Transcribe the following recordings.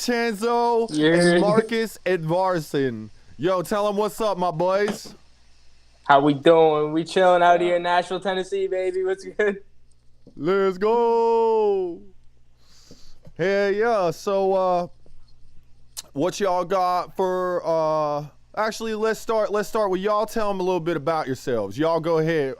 Chenzo and Marcus Edvardsson. Yo, tell them what's up, my boys. How we doing? We chilling out here in Nashville, Tennessee, baby. What's good? Let's go. Hey, yeah. So, what y'all got for? Actually, let's start with y'all. Tell them a little bit about yourselves. Y'all go ahead.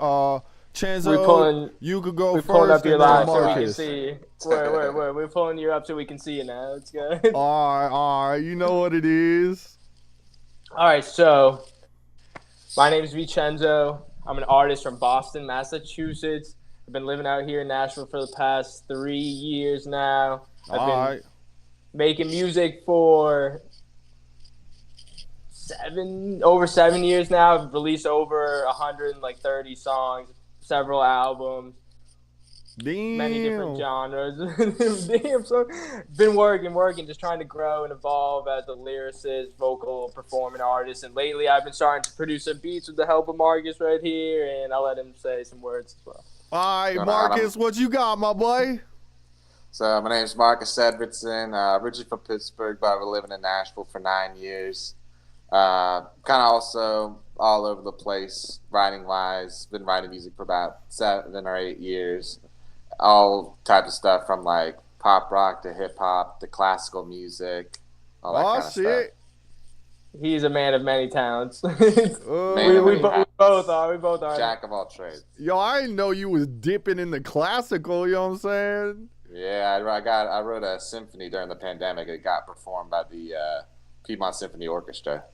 Chenzo, you could go first. Up your live so we can see. We're pulling you up so we can see you now. Let's go. All right. You know what it is. All right. So, my name is Vincenzo. I'm an artist from Boston, Massachusetts. I've been living out here in Nashville for the past 3 years now. I've been making music for over 7 years now. I've released over 130 songs, several albums, many different genres. Damn, so been working, just trying to grow and evolve as a lyricist, vocal, performing artist. And lately, I've been starting to produce some beats with the help of Marcus right here, and I'll let him say some words as well. All right, Marcus, what you got, my boy? So my name is Marcus Edvardsson. Originally from Pittsburgh, but I've been living in Nashville for 9 years. Kind of also all over the place, writing-wise. Been writing music for about 7 or 8 years. All types of stuff from like pop rock to hip-hop to classical music, all that kind of stuff. He's a man of many talents. We both are. Jack of all trades. Yo, I didn't know you was dipping in the classical, you know what I'm saying? Yeah, I wrote a symphony during the pandemic. It got performed by the Piedmont Symphony Orchestra.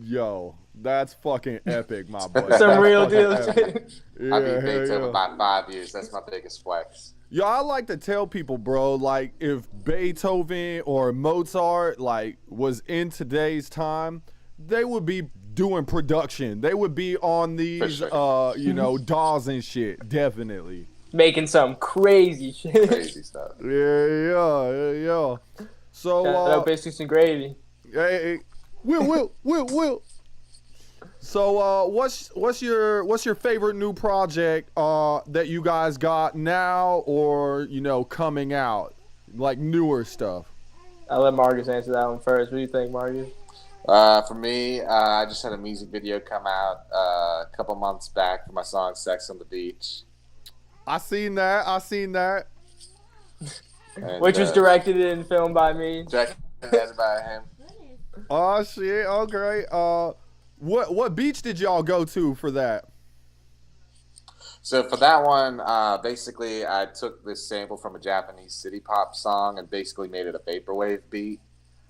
Yo, that's fucking epic, my boy. Some real deal. I've been Beethoven about 5 years. That's my biggest flex. Yo, I like to tell people, bro, like if Beethoven or Mozart like was in today's time, they would be doing production. They would be on these DAWs and shit, definitely. Making some crazy shit. Crazy stuff. Yeah. So basically some gravy. Hey, Will. So what's your favorite new project that you guys got now or coming out, like newer stuff? I'll let Marcus answer that one first. What do you think, Marcus? For me, I just had a music video come out a couple months back for my song "Sex on the Beach." I seen that. And, which was directed and filmed by me. Directed by him. Oh shit! Oh great. What beach did y'all go to for that? So for that one, basically I took this sample from a Japanese city pop song and basically made it a vaporwave beat.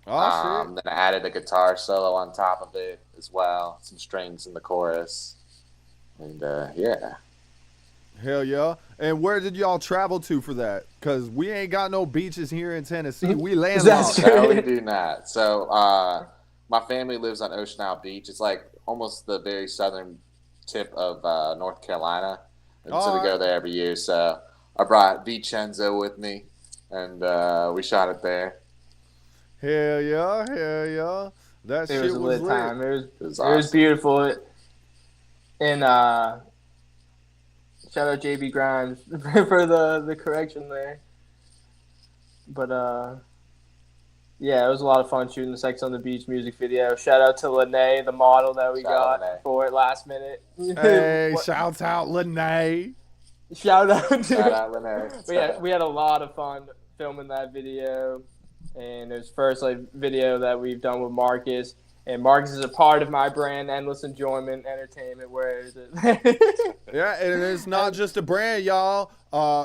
Oh shit! Then I added a guitar solo on top of it as well, some strings in the chorus, and yeah. Hell yeah. And where did y'all travel to for that? Because we ain't got no beaches here in Tennessee. We landlocked. No, we do not. So my family lives on Ocean Isle Beach. It's like almost the very southern tip of North Carolina. And so we go there every year. So I brought Vincenzo with me, and we shot it there. Hell yeah. That shit was lit. Time. It was awesome. It was beautiful. And shout out JB Grimes for the correction there. But yeah, it was a lot of fun shooting the Sex on the Beach music video. Shout out to Lene, the model that we got for it last minute. Hey, shouts out Lene. Shout out Lene. But we had a lot of fun filming that video. And it was first video that we've done with Marcus. And Marcus is a part of my brand, Endless Enjoyment Entertainment. Where is it? Yeah, and it's not just a brand, y'all.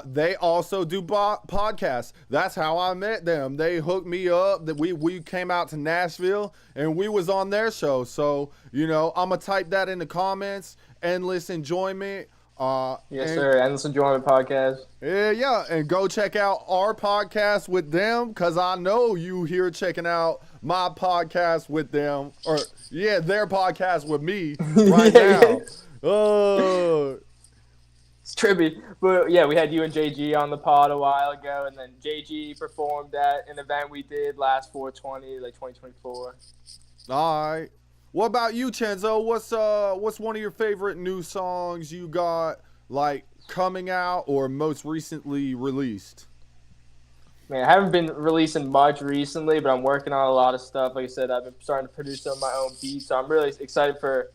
They also do podcasts. That's how I met them. They hooked me up. That we came out to Nashville, and we was on their show. So, I'm going to type that in the comments. Endless Enjoyment. Yes, sir. Endless Enjoyment Podcast. Yeah. And go check out our podcast with them, because I know you here checking out my podcast with them, or their podcast with me right now. Oh, it's trippy. But yeah, we had you and JG on the pod a while ago, and then JG performed at an event we did last 420, 2024. All right. What about you, Chenzo? What's one of your favorite new songs you got coming out or most recently released? Man, I haven't been releasing much recently, but I'm working on a lot of stuff. Like I said, I've been starting to produce some of my own beats, so I'm really excited for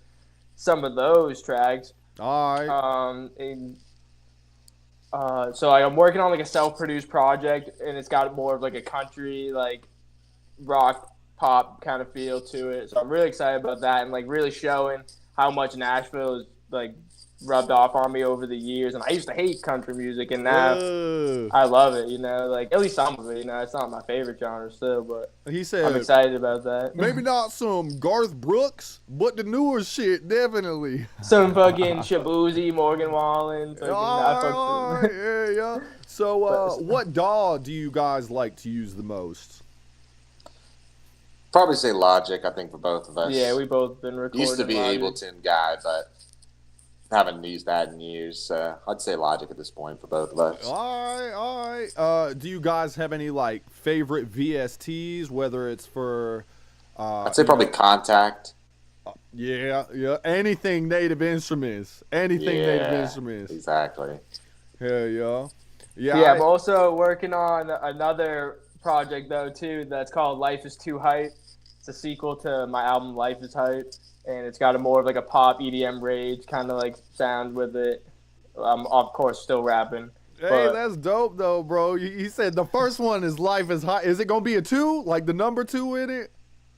some of those tracks. All right. So I'm working on like a self-produced project, and it's got more of like a country, like rock pop kind of feel to it. So I'm really excited about that, and like really showing how much Nashville is like rubbed off on me over the years. And I used to hate country music, and now I love it. You know, like at least some of it. You know, it's not my favorite genre still, but He said, I'm excited about that. Maybe not some Garth Brooks, but the newer shit definitely. Some fucking Shabuzi, Morgan Wallen. Yeah. So, what DAW do you guys like to use the most? Probably say Logic, I think, for both of us. Yeah, we both been recording. Used to be Logic. Ableton guy, but haven't used that in years. So I'd say Logic at this point for both of us. All right. Do you guys have any like favorite VSTs, whether it's for? I'd say probably Contact. Yeah. Anything Native Instruments. Native Instruments. Exactly. Hell yeah. Yeah, I'm also working on another project though too that's called Life is Too Hype. It's a sequel to my album Life is Hype, and it's got a more of like a pop EDM rage kind of like sound with it. I'm of course still rapping. Hey, that's dope though, bro. You said the first one is Life is Hype. Is it gonna be a 2, like the number 2 in it?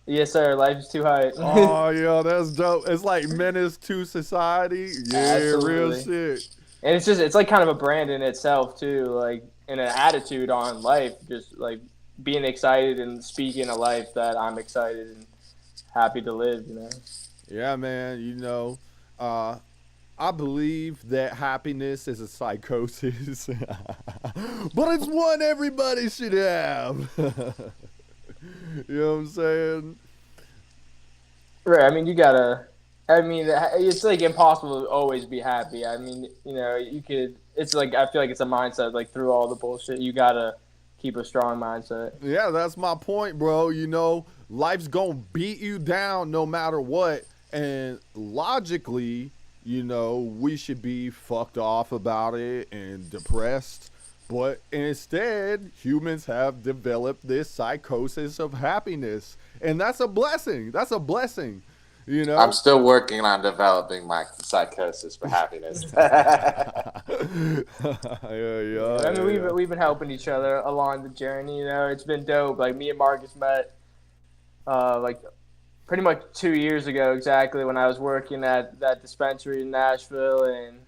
Yes, sir. Life is Too Hype. Oh yeah, that's dope. It's like Menace to Society. Yeah, Absolutely. Real shit. And it's like kind of a brand in itself too, like in an attitude on life, just like being excited and speaking a life that I'm excited and happy to live, you know. Yeah, man. You know, I believe that happiness is a psychosis, but it's one everybody should have. You know what I'm saying? Right. I mean, it's like impossible to always be happy. I mean, you know, it's like, I feel like it's a mindset, like through all the bullshit, you gotta keep a strong mindset. Yeah, that's my point, bro. You know, life's gonna beat you down no matter what. And logically, you know, we should be fucked off about it and depressed. But instead, humans have developed this psychosis of happiness. And that's a blessing. You know? I'm still working on developing my psychosis for happiness. Yeah. I mean, we've been helping each other along the journey. You know, it's been dope. Like me and Marcus met, like pretty much 2 years ago exactly when I was working at that dispensary in Nashville, and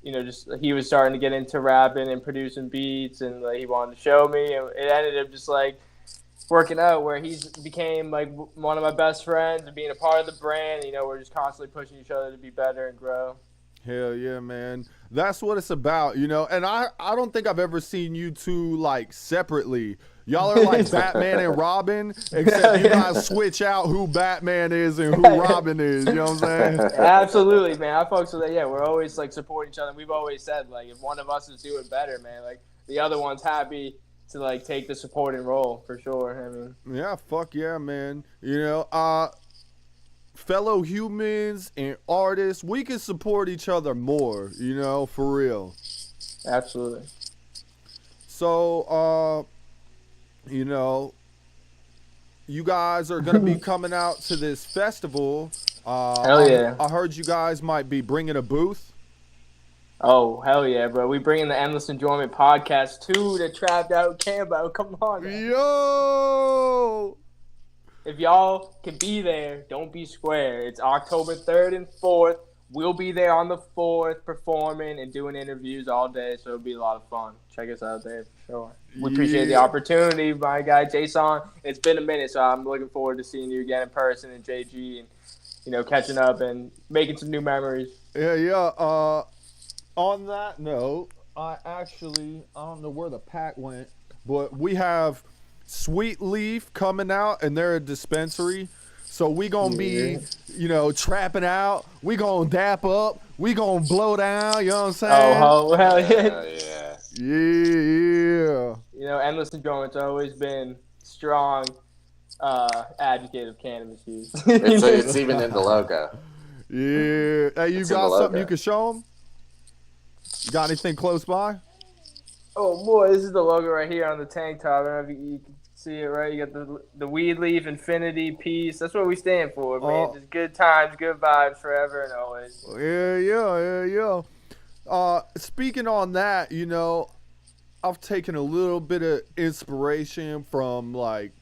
you know, just he was starting to get into rapping and producing beats, and like, he wanted to show me, and it ended up just like working out where he became like one of my best friends and being a part of the brand. You know, we're just constantly pushing each other to be better and grow. Hell yeah, man. That's what it's about, you know. And I don't think I've ever seen you two like separately. Y'all are like Batman and Robin, except you guys switch out who Batman is and who Robin is. You know what I'm saying? Absolutely, man. I fucks with that. Yeah, we're always like supporting each other. We've always said like if one of us is doing better, man, like the other one's happy to like take the supporting role for sure. I mean, yeah, fuck yeah, man. You know, fellow humans and artists, we can support each other more. You know, for real. Absolutely. So, you know, you guys are gonna be coming out to this festival. Hell yeah! I heard you guys might be bringing a booth. Oh, hell yeah, bro. We bringing the Endless Enjoyment podcast to the Trapped Out Cambo. Come on, man. Yo! If y'all can be there, don't be square. It's October 3rd and 4th. We'll be there on the 4th performing and doing interviews all day, so it'll be a lot of fun. Check us out there for sure. We appreciate the opportunity, my guy, Jason. It's been a minute, so I'm looking forward to seeing you again in person and JG and, you know, catching up and making some new memories. Yeah. On that note, I don't know where the pack went, but we have Sweet Leaf coming out, and they're a dispensary. So we gonna be, you know, trapping out. We gonna dap up. We gonna blow down. You know what I'm saying? Oh, hell yeah. Yeah. Yeah. You know, Endless Enjoyment's always been strong advocate of cannabis use. It's even in the logo. Yeah. Hey, you got something you can show them? You got anything close by? Oh boy, this is the logo right here on the tank top. I don't know if you can see it, right? You got the weed leaf, infinity, peace. That's what we stand for, man. Just good times, good vibes, forever and always. Yeah. Speaking on that, I've taken a little bit of inspiration from like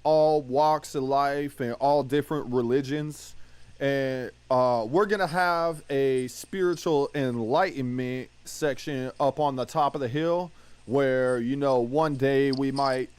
all walks of life and all different religions. And we're going to have a spiritual enlightenment section up on the top of the hill where, one day we might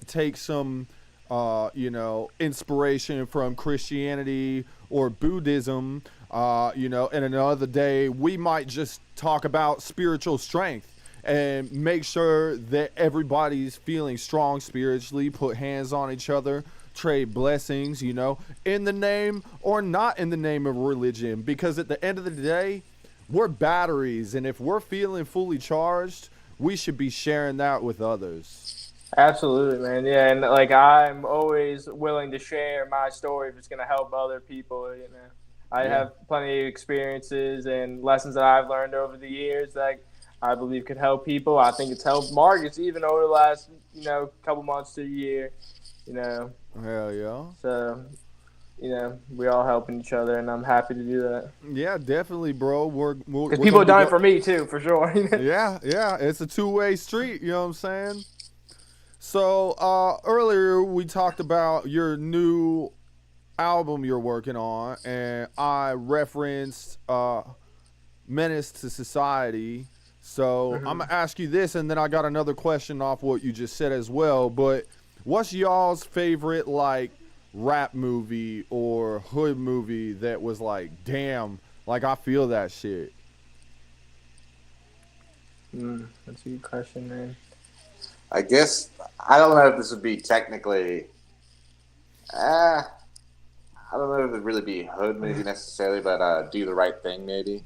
take some, inspiration from Christianity or Buddhism, and another day we might just talk about spiritual strength and make sure that everybody's feeling strong spiritually, put hands on each other, trade blessings, in the name or not in the name of religion. Because at the end of the day, we're batteries. And if we're feeling fully charged, we should be sharing that with others. Absolutely, man. Yeah, and like I'm always willing to share my story if it's going to help other people, I have plenty of experiences and lessons that I've learned over the years that I believe could help people. I think it's helped Marcus even over the last, couple months to a year, Hell yeah. So, we all helping each other, and I'm happy to do that. Yeah, definitely, bro. Because people have done it for me, too, for sure. Yeah. It's a two-way street, you know what I'm saying? So, earlier we talked about your new album you're working on, and I referenced Menace to Society. So I'm gonna ask you this, and then I got another question off what you just said as well. But what's y'all's favorite like rap movie or hood movie that was like, damn, like I feel that shit? That's a good question, man. I guess I don't know if this would be technically. I don't know if it would really be a hood movie necessarily, but Do the Right Thing maybe.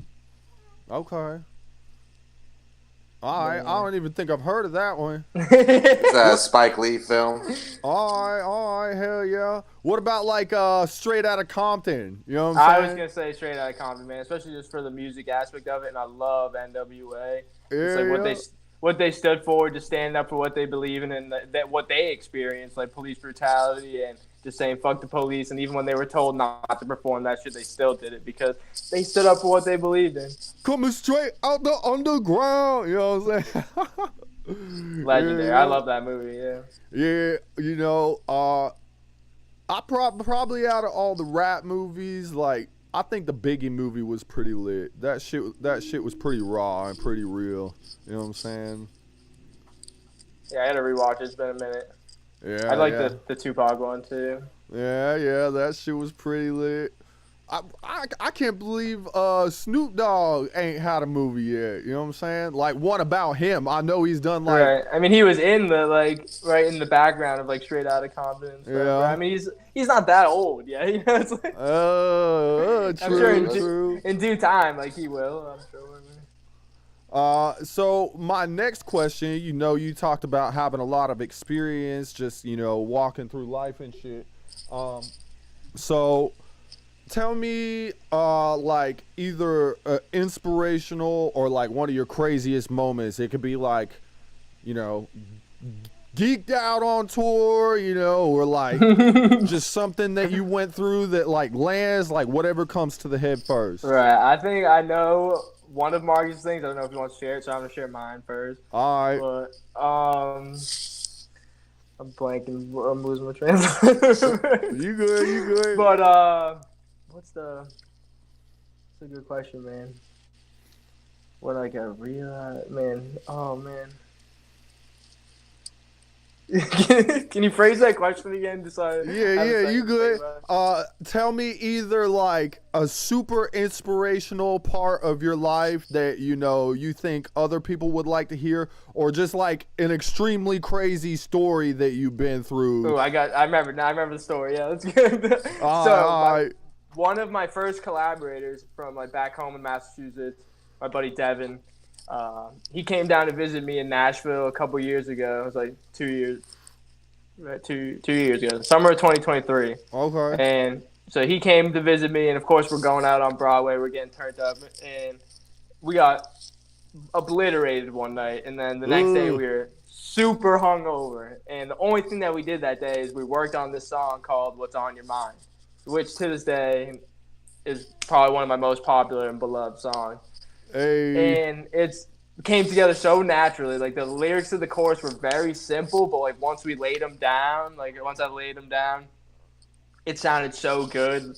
Okay. All right, I don't even think I've heard of that one. It's a Spike Lee film. All right, hell yeah. What about like Straight Outta Compton? You know what I'm saying? I was gonna say Straight Outta Compton, man, especially just for the music aspect of it, and I love NWA. Yeah, it's like what they stood for, just standing up for what they believe in, and that what they experienced, like police brutality and just saying fuck the police. And even when they were told not to perform that shit, they still did it because they stood up for what they believed in. Coming straight out the underground, you know what I'm saying? Legendary. I love that movie. Yeah, I probably out of all the rap movies, like I think the Biggie movie was pretty lit. That shit was pretty raw and pretty real. You know what I'm saying? Yeah, I had to rewatch it. It's been a minute. Yeah, I like the Tupac one too. Yeah, that shit was pretty lit. I can't believe Snoop Dogg ain't had a movie yet. You know what I'm saying? Like one about him. I know he's done like. Right. I mean, he was in the right in the background of like Straight Outta Compton and stuff. Yeah. Right? I mean, he's not that old. Yeah. It's like, true. I'm sure in due time, like he will. I'm sure. So my next question, you talked about having a lot of experience, just walking through life and shit. So tell me, like either inspirational or like one of your craziest moments. It could be like, geeked out on tour, or like just something that you went through that like lands, like whatever comes to the head first. Right. I think I know one of Marcus' things. I don't know if you want to share it, so I'm gonna share mine first. All right. But I'm blanking. I'm losing my train of thought. You good. But that's a good question, man. What like a real man? Oh man. Can you phrase that question again? Yeah, you good. Tell me either like a super inspirational part of your life that you think other people would like to hear, or just like an extremely crazy story that you've been through. Oh, I remember the story. Yeah, that's good. One of my first collaborators from like back home in Massachusetts, my buddy Devin. He came down to visit me in Nashville a couple years ago. It was like 2 years, right? Two years ago, summer of 2023. Okay. And so he came to visit me, and of course we're going out on Broadway. We're getting turned up, and we got obliterated one night, and then the next day we were super hungover. And the only thing that we did that day is we worked on this song called "What's on Your Mind," which to this day is probably one of my most popular and beloved songs. Hey. And it's came together so naturally. Like the lyrics of the chorus were very simple, but like once I laid them down, it sounded so good.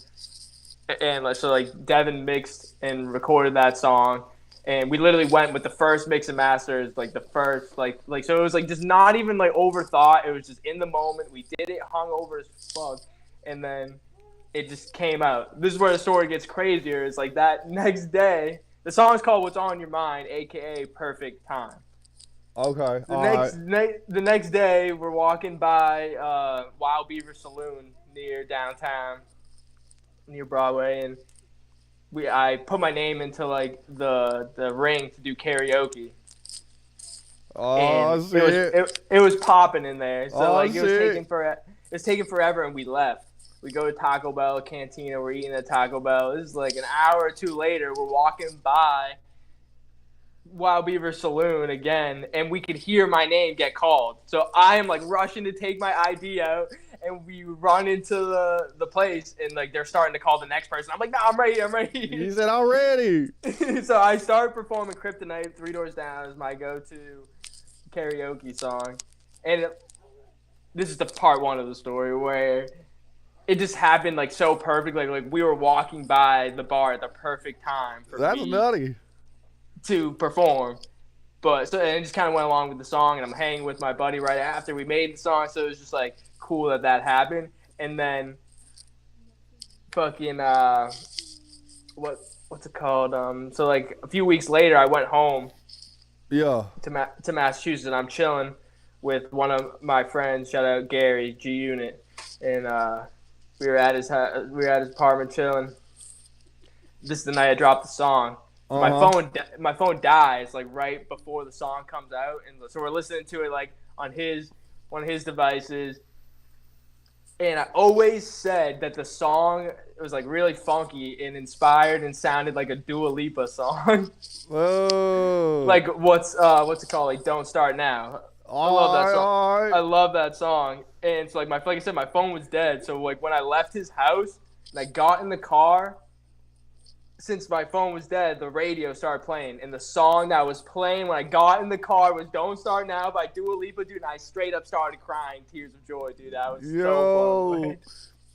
And like so, like Devin mixed and recorded that song, and we literally went with the first mix and masters, like the first, like so it was like just not even like overthought. It was just in the moment. We did it hungover as fuck, and then it just came out. This is where the story gets crazier. It's like that next day, the song's called "What's on Your Mind," aka "Perfect Time." Okay. The next day, we're walking by Wild Beaver Saloon near downtown, near Broadway, and I put my name into like the ring to do karaoke. Oh, it was popping in there. So like it was taking forever, and we left. We go to Taco Bell Cantina. We're eating at Taco Bell. This is like an hour or two later. We're walking by Wild Beaver Saloon again, and we could hear my name get called. So I am like rushing to take my ID out, and we run into the place, and like they're starting to call the next person. I'm like, no, I'm ready. He said, I'm ready. So I start performing Kryptonite, Three Doors Down as my go-to karaoke song. And this is the part one of the story where it just happened like so perfect. Like we were walking by the bar at the perfect time for That's me nutty. to perform. But so and it just kind of went along with the song, and I'm hanging with my buddy right after we made the song, so it was just like cool that happened. And then fucking what's it called? So like a few weeks later, I went home. Yeah. To Massachusetts, and I'm chilling with one of my friends. Shout out Gary G Unit, and we were at his apartment chilling. This is the night I dropped the song. Uh-huh. My phone dies like right before the song comes out, and so we're listening to it like on one of his devices. And I always said that the song was like really funky and inspired and sounded like a Dua Lipa song. Whoa. Like what's it called? Like "Don't Start Now." I love that song. I love that song. And so like I said, my phone was dead. So like when I left his house and I got in the car, since my phone was dead, the radio started playing, and the song that was playing when I got in the car was "Don't Start Now" by Dua Lipa, dude. And I straight up started crying, tears of joy, dude. That was so fun.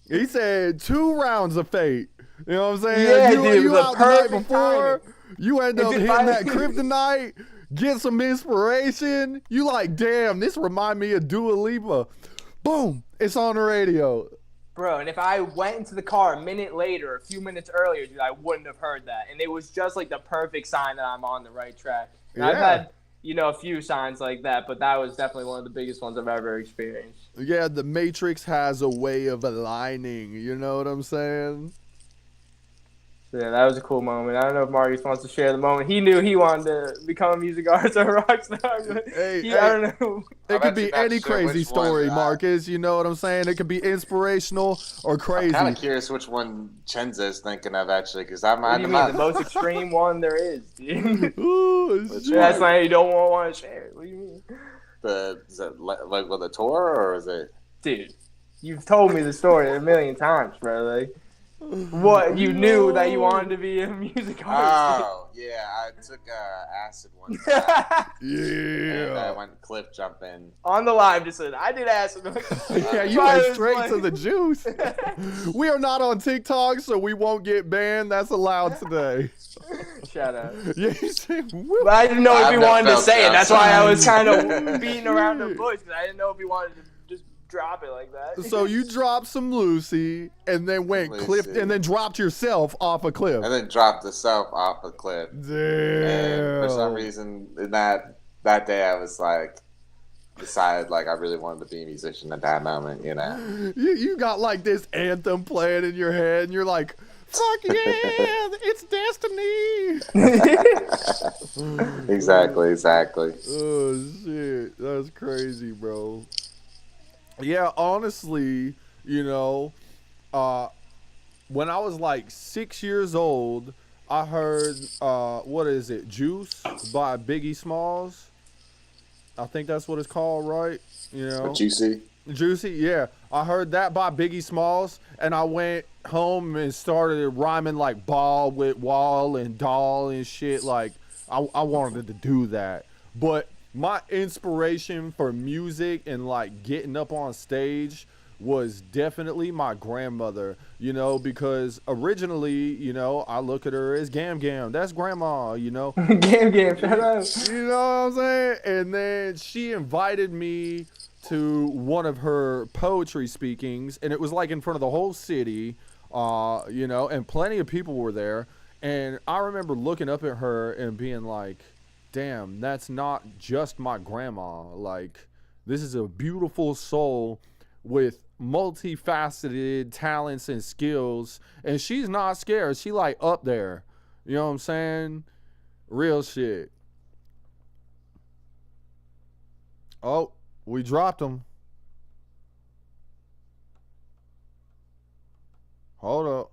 He said 2 rounds of fate. You know what I'm saying? Yeah, you dude, out the night before, timing. You end up hitting that kryptonite, get some inspiration. You like, damn, this remind me of Dua Lipa. Boom, it's on the radio. Bro, and if I went into the car a minute later, a few minutes earlier, dude, I wouldn't have heard that. And it was just like the perfect sign that I'm on the right track. And I've had, a few signs like that, but that was definitely one of the biggest ones I've ever experienced. Yeah, the Matrix has a way of aligning, you know what I'm saying? Yeah, that was a cool moment. I don't know if Marcus wants to share the moment. He knew he wanted to become a music artist or a rock star. But I don't know. It could be any crazy story, Marcus. You know what I'm saying? It could be inspirational or crazy. I'm kind of curious which one Chenzo is thinking of, actually, because I might. What do you mean? The most extreme one there is, dude. Ooh, that's why you don't want to share. What do you mean? Is it like with a tour, or is it? Dude, you've told me the story a million times, bro. Like. What, you knew that you wanted to be a music artist? Oh, yeah, I took acid one time. Yeah. And I went cliff jumping. On the live, just said, I did acid. Yeah, you went straight to the juice. We are not on TikTok, so we won't get banned. That's allowed today. Shout out. Yeah, you said, but I didn't know if he wanted to say it. That's why I was kind of beating around the bush, because I didn't know if he wanted to just drop it like that. So you dropped some Lucy, and then went cliff, and then dropped yourself off a cliff. And then dropped yourself off a cliff. Damn. And for some reason, in that day, I was like, decided like I really wanted to be a musician at that moment, you know. You got like this anthem playing in your head, and you're like, fuck yeah, it's destiny. Exactly. Oh shit, that's crazy, bro. Yeah, honestly, when I was like 6 years old, I heard what is it? Juice by Biggie Smalls. I think that's what it's called, right? You know, Juicy. Juicy. Yeah, I heard that by Biggie Smalls, and I went home and started rhyming like ball with wall and doll and shit. Like I wanted to do that, but my inspiration for music and like getting up on stage was definitely my grandmother, you know, because originally, you know, I look at her as Gam Gam. That's grandma, you know. Game, shut up. You know what I'm saying? And then she invited me to one of her poetry speakings, and it was like in front of the whole city, you know, and plenty of people were there. And I remember looking up at her and being like, damn, that's not just my grandma. Like, this is a beautiful soul with multifaceted talents and skills, and she's not scared. She like up there. You know what I'm saying? Real shit. Oh, we dropped him. Hold up.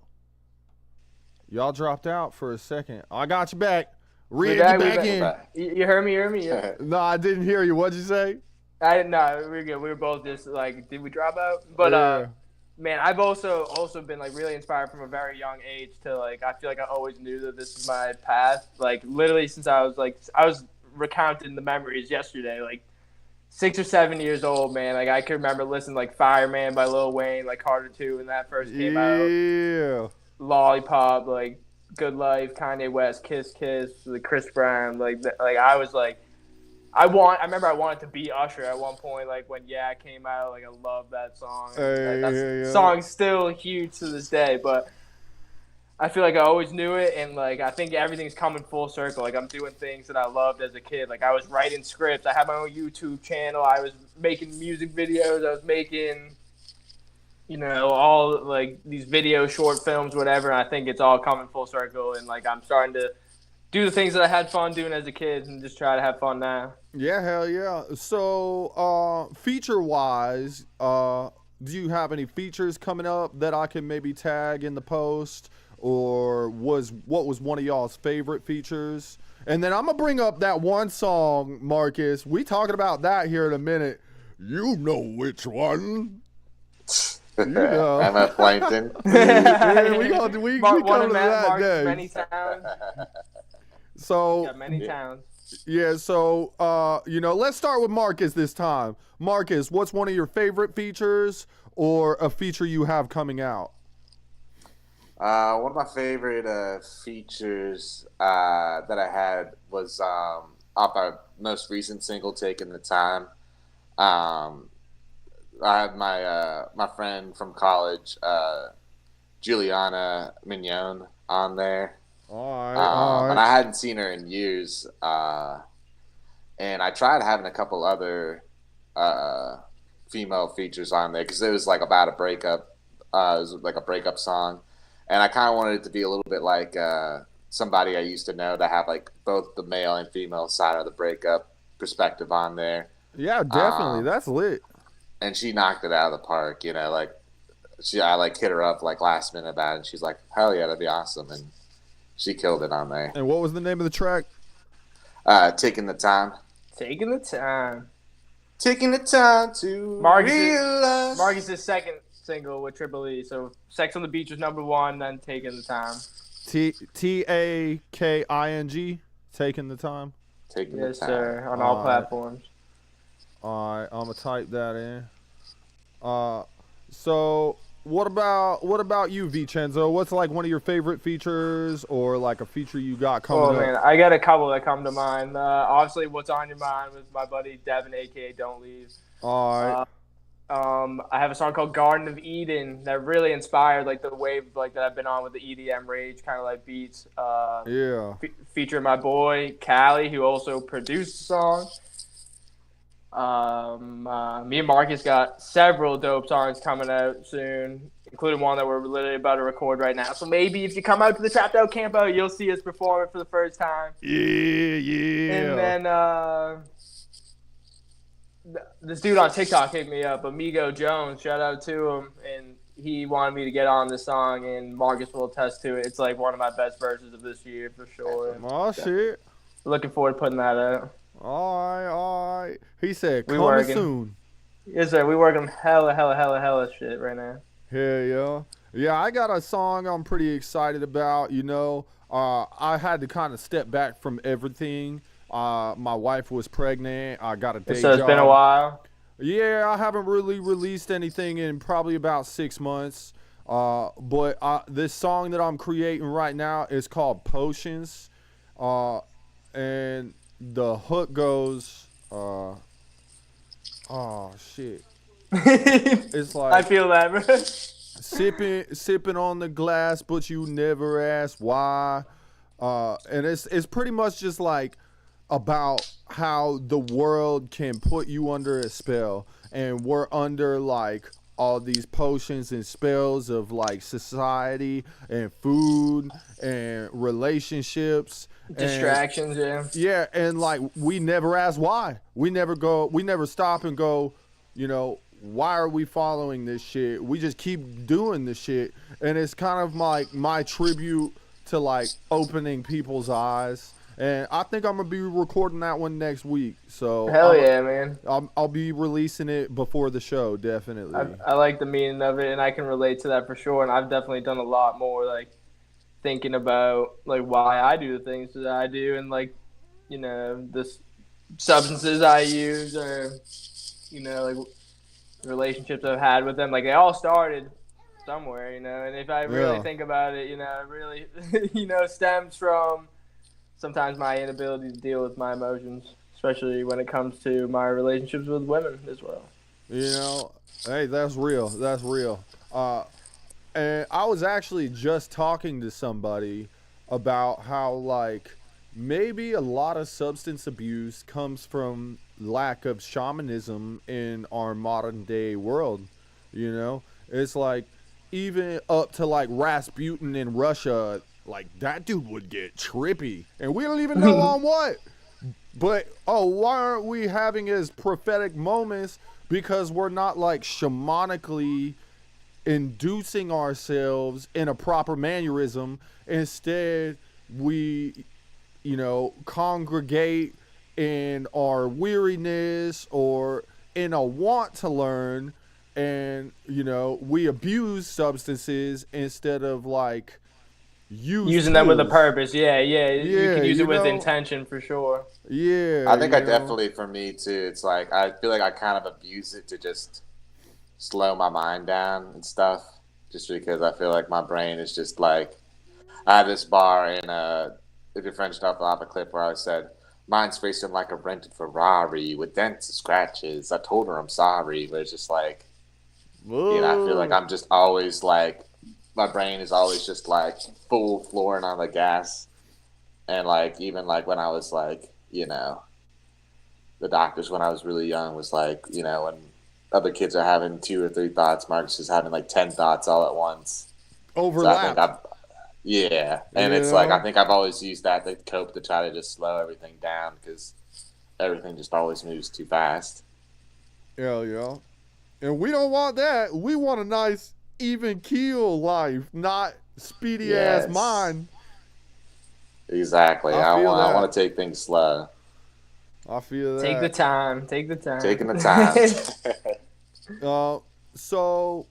Y'all dropped out for a second. I got you back. Read you back in. You heard me? Yeah. No, I didn't hear you. What'd you say? I didn't know. We're good. We were both just like, did we drop out? But man, I've also been like really inspired from a very young age to like, I feel like I always knew that this is my path. Like literally since I was recounting the memories yesterday, like 6 or 7 years old, man. Like I can remember listening to like Fireman by Lil Wayne, like Carter 2 when that first came out. Yeah. Lollipop, like Good Life, Kanye West, Kiss Kiss, like Chris Brown, like I was like, I remember I wanted to be Usher at one point, like when Yeah came out, like I love that song. That song's still huge to this day, but I feel like I always knew it, and like I think everything's coming full circle. Like I'm doing things that I loved as a kid. Like I was writing scripts, I had my own YouTube channel, I was making music videos, I was making, you know, all like these video short films, whatever. And I think it's all coming full circle, and like I'm starting to do the things that I had fun doing as a kid and just try to have fun now. Yeah, hell yeah. So, feature-wise, do you have any features coming up that I can maybe tag in the post? Or what was one of y'all's favorite features? And then I'm going to bring up that one song, Marcus. We talking about that here in a minute. You know which one. You know. I'm at Plankton. Yeah, we come to that day. Many towns. So Got many towns. Yeah, so you know, let's start with Marcus this time. Marcus, what's one of your favorite features or a feature you have coming out? One of my favorite features that I had was off our most recent single, "Taking the Time." I had my friend from college, Juliana Mignon, on there. All right. And I hadn't seen her in years, and I tried having a couple other female features on there because it was like about a breakup. It was like a breakup song, and I kind of wanted it to be a little bit like somebody I used to know, to have like both the male and female side of the breakup perspective on there. Yeah, definitely. That's lit. And she knocked it out of the park. You know, like I like hit her up like last minute about it, and she's like, "Hell yeah, that'd be awesome." And she killed it on there. And what was the name of the track? Taking the Time. Taking the Time. Taking the time to realize. Marcus' second single with Triple E. So Sex on the Beach was number 1, then Taking the Time. Taking, Taking the Time. Taking the Time. Yes, sir. On all platforms. All right, I'm gonna type that in. So what about you, Vincenzo? What's like one of your favorite features, or like a feature you got coming up? Oh man, I got a couple that come to mind. Obviously, What's on Your Mind with my buddy Devin, aka Don't Leave. All right. I have a song called Garden of Eden that really inspired like the wave like that I've been on with the EDM rage kind of like beats. Yeah. Featuring my boy Callie, who also produced the song. Me and Marcus got several dope songs coming out soon, including one that we're literally about to record right now. So maybe if you come out to the Trapped Out Camp Out, you'll see us perform it for the first time. Yeah. And then this dude on TikTok hit me up, Amigo Jones, shout out to him, and he wanted me to get on this song, and Marcus will attest to it. It's like one of my best verses of this year for sure. Oh shit! Looking forward to putting that out. All right. He said, We "Coming working. soon." Yes, sir. We working hella shit right now. Yeah. Yeah, I got a song I'm pretty excited about. You know, I had to kind of step back from everything. My wife was pregnant. I got a day So it's job. been a while. Yeah, I haven't really released anything in probably about 6 months. But this song that I'm creating right now is called Potions. And the hook goes, oh shit. It's like I feel that, bro. sipping on the glass, but you never ask why. And it's pretty much just like about how the world can put you under a spell, and we're under like all these potions and spells of like society and food and relationships, Distractions, yeah, and like we never ask why. We never stop and go, you know, why are we following this shit? We just keep doing this shit, and it's kind of like my tribute to like opening people's eyes. And I think I'm gonna be recording that one next week. So hell yeah, man. I'll be releasing it before the show, definitely. I like the meaning of it, and I can relate to that for sure. And I've definitely done a lot more like thinking about like why I do the things that I do, and like, you know, the substances I use, or, you know, like relationships I've had with them. Like they all started somewhere, you know. And if I really think about it, you know, it really, you know, stems from sometimes my inability to deal with my emotions, especially when it comes to my relationships with women as well. You know, hey, that's real. That's real. And I was actually just talking to somebody about how, like, maybe a lot of substance abuse comes from lack of shamanism in our modern day world. You know, it's like even up to like Rasputin in Russia. Like, that dude would get trippy. And we don't even know on what. But, why aren't we having his prophetic moments? Because we're not, like, shamanically inducing ourselves in a proper mannerism. Instead, we, you know, congregate in our weariness or in a want to learn. And, you know, we abuse substances instead of, like, using them with a purpose. Yeah, you can use it with intention for sure. Yeah, I think definitely, for me too, it's like I feel like I kind of abuse it to just slow my mind down and stuff, just because I feel like my brain is just like, I had this bar in if you're French enough, I'll have a clip where I said, mine's racing like a rented Ferrari with dents and scratches. I told her I'm sorry, but it's just like, you know, I feel like I'm just always like, my brain is always just like full flooring on the gas. And like, even like when I was like, you know, the doctors when I was really young was like, you know, when other kids are having 2 or 3 thoughts, Marcus is having like 10 thoughts all at once. Overlap. So and it's like, I think I've always used that to cope, to try to just slow everything down, because everything just always moves too fast. Yeah. And we don't want that. We want a nice even keel life, not speedy ass mind. Exactly. I want to take things slow. I feel that. Take the time. Taking the time. So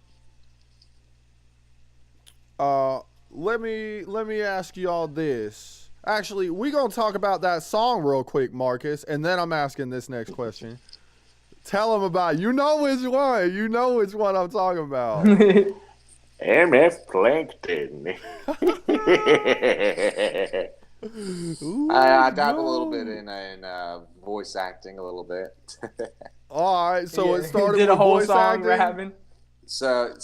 let me ask y'all this. Actually, we gonna talk about that song real quick, Marcus, and then I'm asking this next question. Tell them about, you know which one. You know which one I'm talking about. MF Plankton. Ooh, I dabble a little bit in voice acting a little bit. All right, so it started did with a whole voice song acting. rapping. So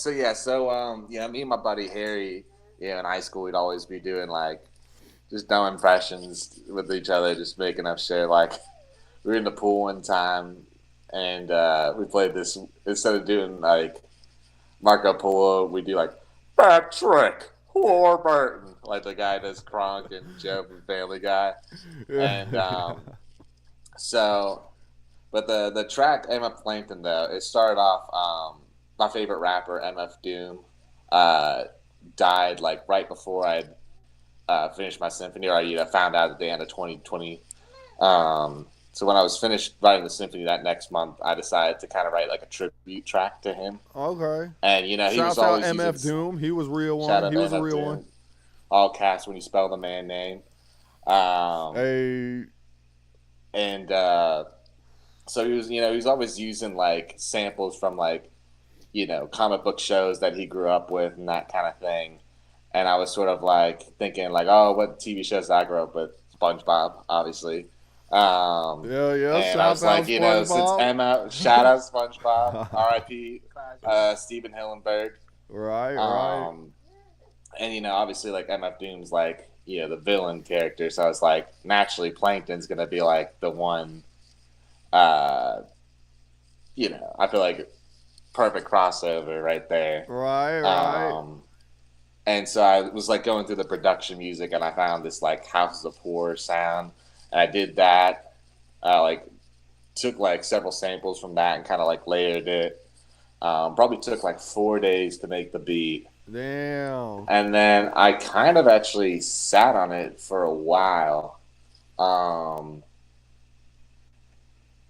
me and my buddy Harry, in high school we'd always be doing like just dumb impressions with each other, just making up shit. Like, we were in the pool one time, and we played this, instead of doing like Marco Polo, we do like Patrick Warburton, like the guy does Kronk and Joe from Family Guy. And but the track MF Plankton, though, it started off my favorite rapper, MF Doom, died like right before I'd finished my symphony, or I found out at the end of 2020. So when I was finished writing the symphony that next month, I decided to kind of write like a tribute track to him. Okay. And he was Shouts always out MF using, Doom. He was real one. shout out He was a MF real Doom. one. All caps when you spell the man name. Hey. And so he was always using like samples from like, comic book shows that he grew up with and that kind of thing. And I was sort of like thinking like, oh, what TV shows did I grow up with? SpongeBob, obviously. Yeah. And I was like, since Emma, shout out SpongeBob, R.I.P. Steven Hillenberg. Right. And obviously like MF Doom's like the villain character, so I was like, naturally Plankton's gonna be like the one. I feel like perfect crossover right there. Right. And so I was like going through the production music, and I found this like Houses of Horror sound, and I did that. Like took like several samples from that and kind of like layered it. Probably took like 4 days to make the beat. Damn. And then I kind of actually sat on it for a while.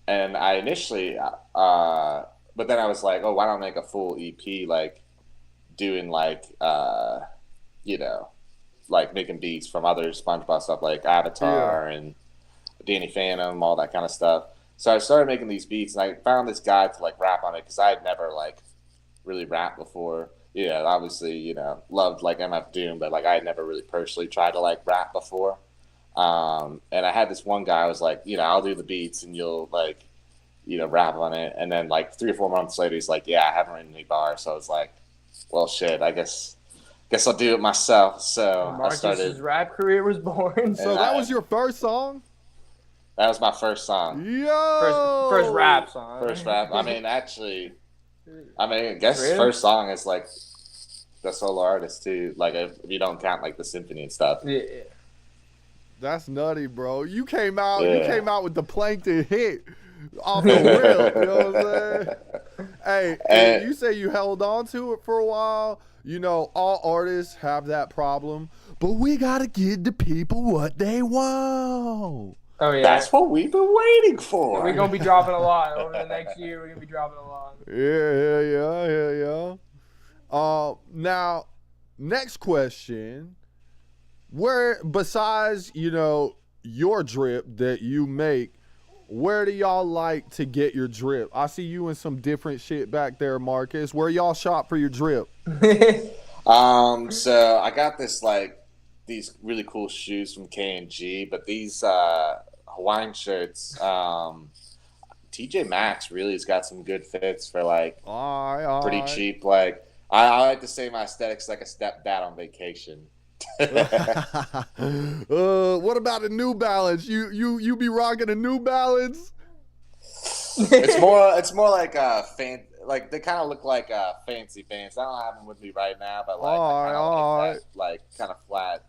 And I initially, but then I was like, oh, why don't I make a full EP, like doing like, like making beats from other SpongeBob stuff like Avatar and Danny Phantom, all that kind of stuff. So I started making these beats, and I found this guy to like rap on it because I had never like really rapped before. Obviously, loved like MF Doom, but like I had never really personally tried to like rap before. And I had this one guy. I was like, I'll do the beats and you'll like, rap on it. And then like 3 or 4 months later, he's like, yeah, I haven't written any bars. So I was like, well, shit, I guess I'll do it myself. So I started. His rap career was born. So that was your first song? That was my first song. Yo! First rap song. First rap. I guess really? First song is like the solo artist too. Like if you don't count like the symphony and stuff. Yeah. That's nutty, bro. You came out with the Plankton hit off the rip. You know what I'm saying? Hey, you say you held on to it for a while. All artists have that problem, but we gotta give the people what they want. Oh yeah, that's what we've been waiting for. We're gonna be dropping a lot over the next year. We're gonna be dropping a lot. Yeah. Now, next question: where, besides your drip that you make, where do y'all like to get your drip? I see you in some different shit back there, Marcus. Where y'all shop for your drip? So I got these really cool shoes from K&G, but these Hawaiian shirts, TJ Maxx really has got some good fits for pretty cheap. Like I like to say my aesthetic's like a stepdad on vacation. What about a New Balance? You be rocking a New Balance? It's more like a fan. Like they kind of look like fancy pants. I don't have them with me right now, but like like kind of flat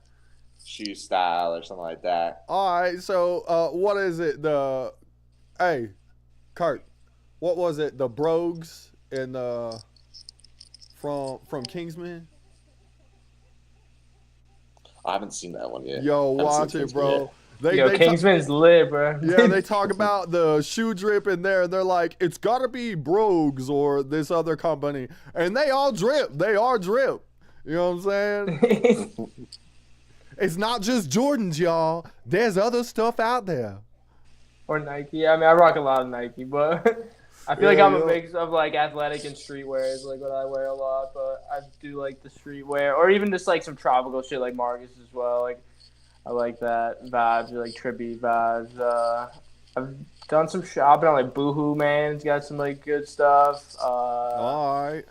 shoe style or something like that. All right. So what is it? Hey, Kurt, what was it? The Brogues and from Kingsman. I haven't seen that one yet. Yo, watch it, bro. Kingsman's lit, bro. Yeah, they talk about the shoe drip in there. They're like, it's got to be Brogues or this other company. And they all drip. They are drip. You know what I'm saying? It's not just Jordans, y'all. There's other stuff out there. Or Nike. I mean, I rock a lot of Nike, but I feel like I'm a mix of like athletic and streetwear is like what I wear a lot. But I do like the streetwear, or even just like some tropical shit like Marcus as well. Like I like that vibes, or like trippy vibes. I've done some shopping on like Boohoo, man. It's got some like good stuff. All right.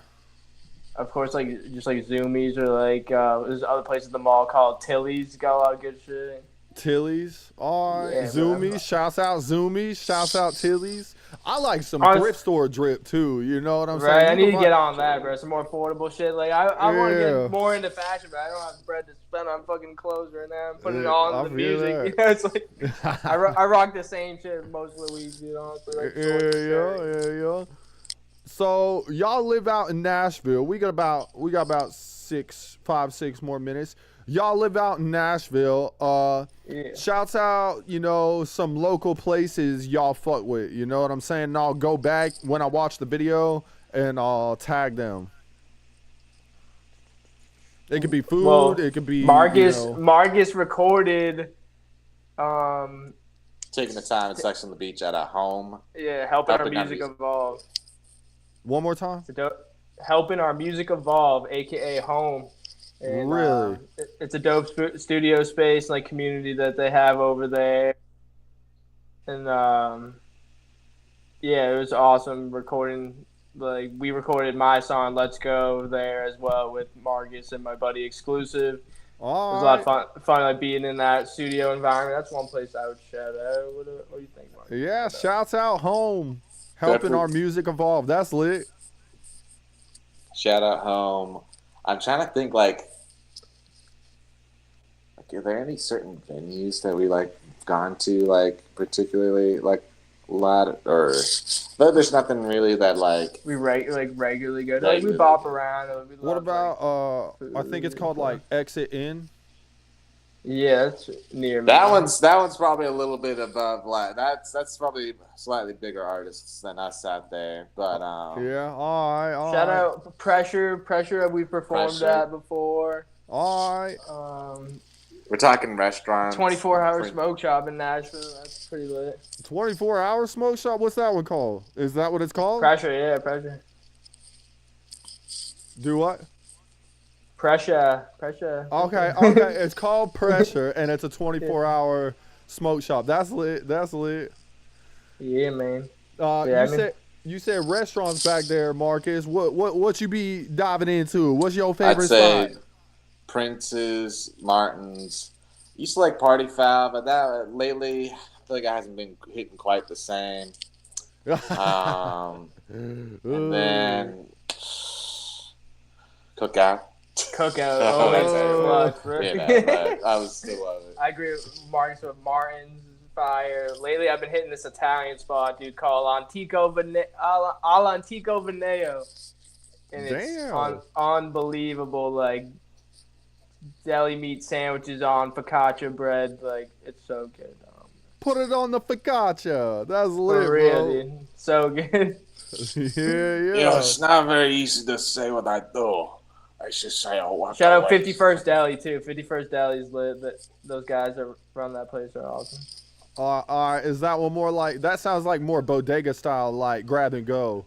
Of course, like just like Zoomies or like there's other places at the mall called Tilly's. Got a lot of good shit. Tilly's, all right. Yeah, Zoomies, shouts out Zoomies, shouts out Tilly's. I like some thrift store drip too. You know what I'm saying? Right, I need to get on that, bro. Some more affordable shit. Like I want to get more into fashion, but I don't have the bread to spend on fucking clothes right now. I'm putting it all into the music. You know, it's like I rock the same shit most of the week. You know, like yeah. So y'all live out in Nashville. We got about 5-6 more minutes. Y'all live out in Nashville. Shouts out, some local places y'all fuck with. You know what I'm saying? And I'll go back when I watch the video and I'll tag them. It could be food. Well, it could be Marcus recorded. Taking the time and sex on the beach at a home. Yeah, helping our music evolve. One more time. Helping our music evolve, aka home. And, really? It's a dope studio space, like community that they have over there. And it was awesome recording. Like we recorded my song "Let's Go" there as well with Marcus and my buddy Exclusive. It was a lot of fun like being in that studio environment. That's one place I would shout out. What do you think, Marcus? Yeah, shouts out home, helping our music evolve. That's lit. Shout out home. I'm trying to think are there any certain venues that we gone to particularly a lot but there's nothing really that we regularly go to. We bop around. What about I think it's called Exit In. Yeah, that's near me. That one's probably a little bit above that's probably slightly bigger artists than us out there. But yeah, all right. Shout out Pressure. We performed at before. All right. We're talking restaurants. 24-hour smoke shop in Nashville. That's pretty lit. 24-hour smoke shop? What's that one called? Is that what it's called? Pressure, yeah, Pressure. Do what? Pressure. Okay. It's called Pressure, and it's a 24-hour smoke shop. That's lit. Yeah, man. You said restaurants back there, Marcus. What you be diving into? What's your favorite I'd say spot? Prince's, Martin's. Used to like Party Foul, but that lately I feel like it hasn't been hitting quite the same. And then Cookout. Oh, that's clutch, Yeah, I was still love it. I agree with Marcus with Martin's fire. Lately, I've been hitting this Italian spot, dude, called All'Antico Veneo. And it's unbelievable, deli meat sandwiches on focaccia bread. It's so good. Put it on the focaccia. That's lit, for real, bro. dude. So good. Yeah. It's not very easy to say what I do. I should say, shout out 51st Deli, too. 51st Deli is lit. Those guys that run that place are awesome. Is that one more that sounds like more bodega style, grab and go?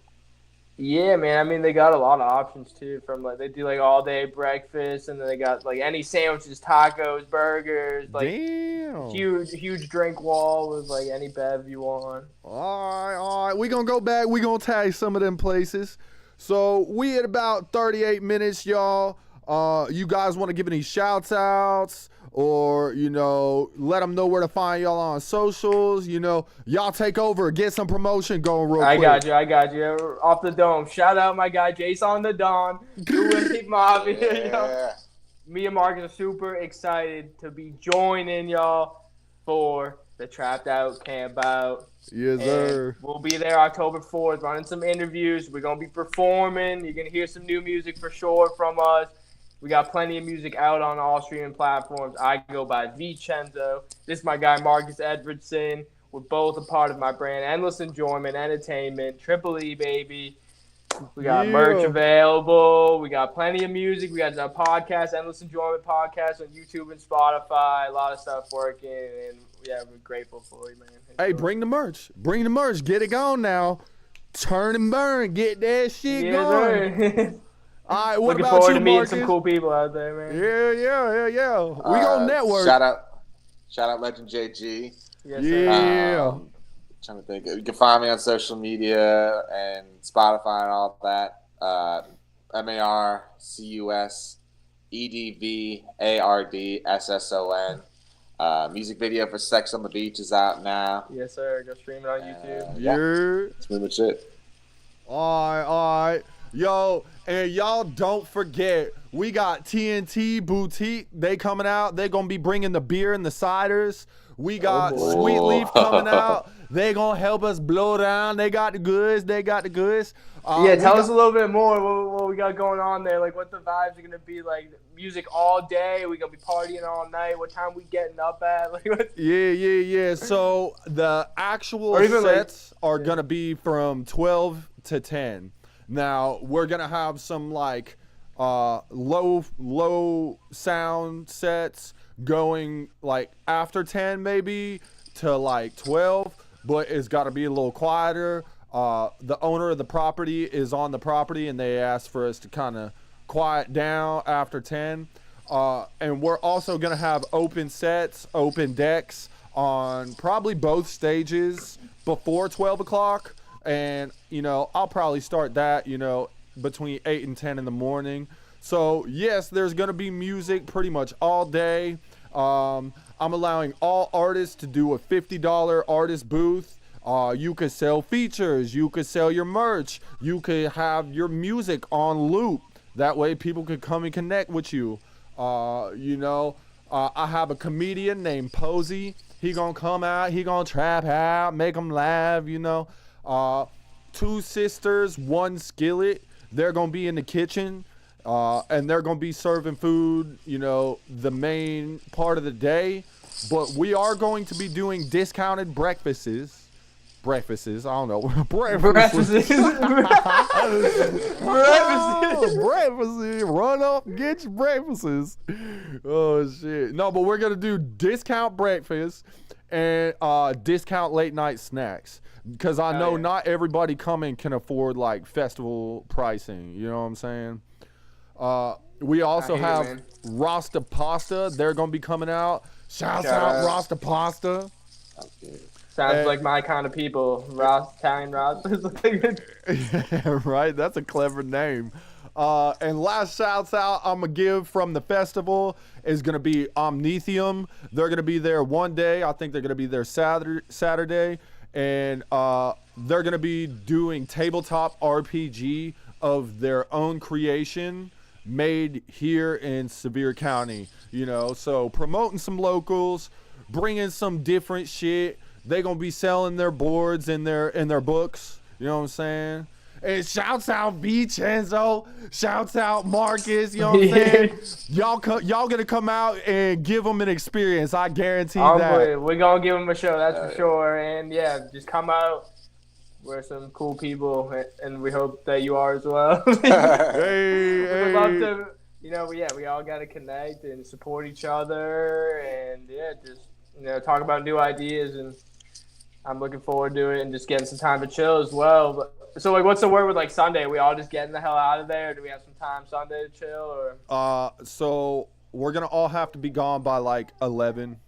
Yeah, man. I mean, they got a lot of options too. From they do all day breakfast, and then they got any sandwiches, tacos, burgers. Damn. Huge drink wall with any bev you want. All right. We gonna go back. We gonna tag some of them places. So we at about 38 minutes, y'all. You guys want to give any shouts outs? Or, let them know where to find y'all on socials. Y'all take over. Get some promotion going real quick. I got you. Off the dome. Shout out my guy, Jason the Don. Doing Mafia. Yeah. Me and Marcus are super excited to be joining y'all for the Trapped Out Camp Out. Yes, sir. We'll be there October 4th, running some interviews. We're going to be performing. You're going to hear some new music for sure from us. We got plenty of music out on all streaming platforms. I go by chenzo. This is my guy, Marcus Edvardsson. We're both a part of my brand, Endless Enjoyment Entertainment, Triple E, baby. We got merch available. We got plenty of music. We got a podcast, Endless Enjoyment Podcast on YouTube and Spotify. A lot of stuff working, and we're grateful for you, man. Hey, bring the merch. Get it going now. Turn and burn. Get that shit going. All right, what Looking about forward you, to meeting Marcus? some cool people out there, man. Yeah. We gonna network. Shout out Legend JG. Yes, yeah. Trying to think. You can find me on social media and Spotify and all that. MarcusEdvardsson. Music video for Sex on the Beach is out now. Yes, sir. Go stream it on YouTube. That's pretty much it. All right. Yo, and y'all don't forget, we got TNT Boutique. They coming out. They going to be bringing the beer and the ciders. We got Sweet Leaf coming out. They gonna help us blow down. They got the goods. Tell us a little bit more what we got going on there. Like, what the vibes are gonna be like. Music all day. We gonna be partying all night. What time we getting up at? Like, what? Yeah. So the actual sets are gonna be from 12 to 10. Now we're gonna have some like low sound sets going like after 10 maybe to like 12, but it's got to be a little quieter. The owner of the property is on the property, and they asked for us to kind of quiet down after 10. And we're also going to have open sets, open decks on probably both stages before 12 o'clock. And, I'll probably start that, between 8 and 10 in the morning. So, yes, there's going to be music pretty much all day. I'm allowing all artists to do a $50 artist booth. You could sell features. You could sell your merch. You could have your music on loop. That way people could come and connect with you. I have a comedian named Posey. He gonna come out. He gonna trap out, make them laugh, Two sisters, one skillet. They're gonna be in the kitchen. And they're going to be serving food, the main part of the day. But we are going to be doing discounted breakfasts. I don't know. Breakfasts. Run up, get your breakfasts. Oh, shit. No, but we're going to do discount breakfast and discount late night snacks. Because I know not everybody coming can afford, like, festival pricing. You know what I'm saying? We also have Rasta Pasta. They're going to be coming out. Shout out Rasta Pasta. Sounds like my kind of people. Italian Rastas. Right? That's a clever name. And last shouts out I'm going to give from the festival is going to be Omnithium. They're going to be there one day. I think they're going to be there Saturday. And they're going to be doing tabletop RPG of their own creation, made here in Sevier County, so promoting some locals, bringing some different shit. They gonna be selling their boards and their books, you know what I'm saying? And shouts out Chenzo, shouts out Marcus, you know what I'm saying? Y'all gonna come out and give them an experience, I guarantee that. We're gonna give them a show, that's for sure. And yeah, just come out. We're some cool people, and we hope that you are as well. We'd love to, we all got to connect and support each other, and just talk about new ideas. And I'm looking forward to it, and just getting some time to chill as well. But so, like, what's the word with like Sunday? Are we all just getting the hell out of there? Or do we have some time Sunday to chill? Or so we're gonna all have to be gone by like 11.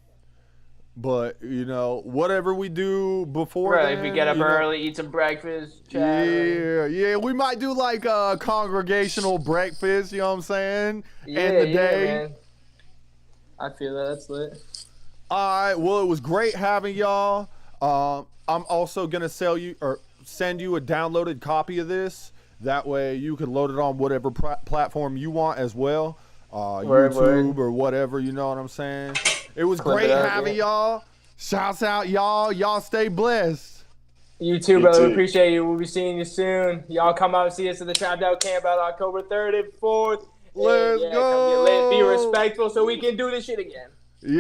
But, whatever we do before then, if we get up early, eat some breakfast, chat. Yeah, we might do like a congregational breakfast, you know what I'm saying? End the day. Man. I feel that's lit. All right, well, it was great having y'all. I'm also going to send you a downloaded copy of this. That way you can load it on whatever platform you want as well. YouTube or whatever, you know what I'm saying? It was great having y'all. Shouts out, y'all. Y'all stay blessed. You too, brother. We appreciate you. We'll be seeing you soon. Y'all come out and see us at the Trapped Out Camp out October 3rd and 4th. Let's go. Come get lit. Be respectful so we can do this shit again. Yeah.